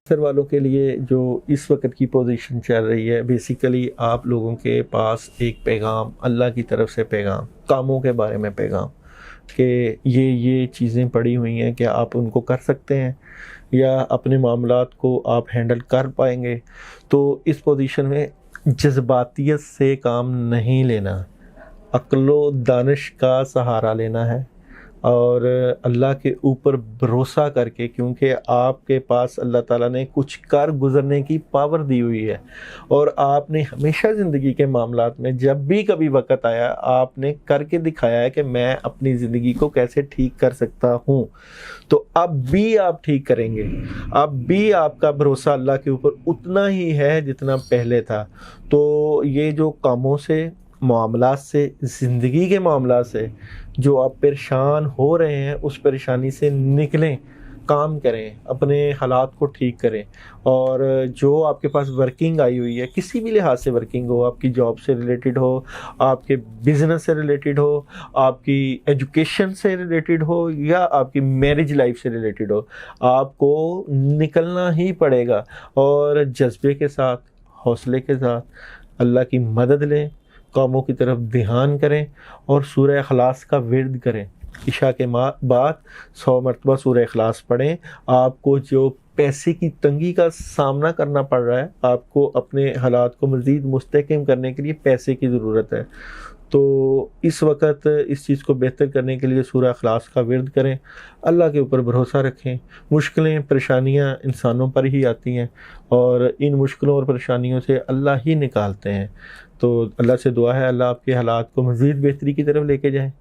Sir वालों के लिए जो इस वक्त की पोजीशन चल रही है, बेसिकली आप लोगों के पास एक पैगाम, अल्लाह की तरफ से पैगाम, कामों के बारे में पैगाम कि ये चीज़ें पड़ी हुई हैं कि आप उनको कर सकते हैं या अपने मामलात को आप हैंडल कर पाएंगे। तो इस पोजीशन में जज्बातियत से काम नहीं लेना, अक्लो दानिश का सहारा लेना है और अल्लाह के ऊपर भरोसा करके, क्योंकि आपके पास अल्लाह ताला ने कुछ कर गुज़रने की पावर दी हुई है और आपने हमेशा ज़िंदगी के मामलात में जब भी कभी वक़्त आया आपने करके दिखाया है कि मैं अपनी ज़िंदगी को कैसे ठीक कर सकता हूँ। तो अब भी आप ठीक करेंगे, अब भी आपका भरोसा अल्लाह के ऊपर उतना ही है जितना पहले था। तो ये जो कामों से, मामलात से, ज़िंदगी के मामलात से जो आप परेशान हो रहे हैं, उस परेशानी से निकलें, काम करें, अपने हालात को ठीक करें। और जो आपके पास वर्किंग आई हुई है, किसी भी लिहाज से वर्किंग हो, आपकी जॉब से रिलेटेड हो, आपके बिज़नेस से रिलेटेड हो, आपकी एजुकेशन से रिलेटेड हो या आपकी मैरिज लाइफ से रिलेटेड हो, आपको निकलना ही पड़ेगा। और जज्बे के साथ, हौसले के साथ अल्लाह की मदद लें, कामों की तरफ ध्यान करें और सूरह इखलास का विर्द करें। इशा के बाद 100 मरतबा सूरह इखलास पढ़ें। आपको जो पैसे की तंगी का सामना करना पड़ रहा है, आपको अपने हालात को मज़ीद मुस्तहकम करने के लिए पैसे की ज़रूरत है, तो इस वक्त इस चीज़ को बेहतर करने के लिए सूरह इखलास का विर्द करें, अल्लाह के ऊपर भरोसा रखें। मुश्किलें, परेशानियां इंसानों पर ही आती हैं और इन मुश्किलों और परेशानियों से अल्लाह ही निकालते हैं। तो अल्लाह से दुआ है अल्लाह आपके हालात को मज़ीद बेहतरी की तरफ लेके जाए।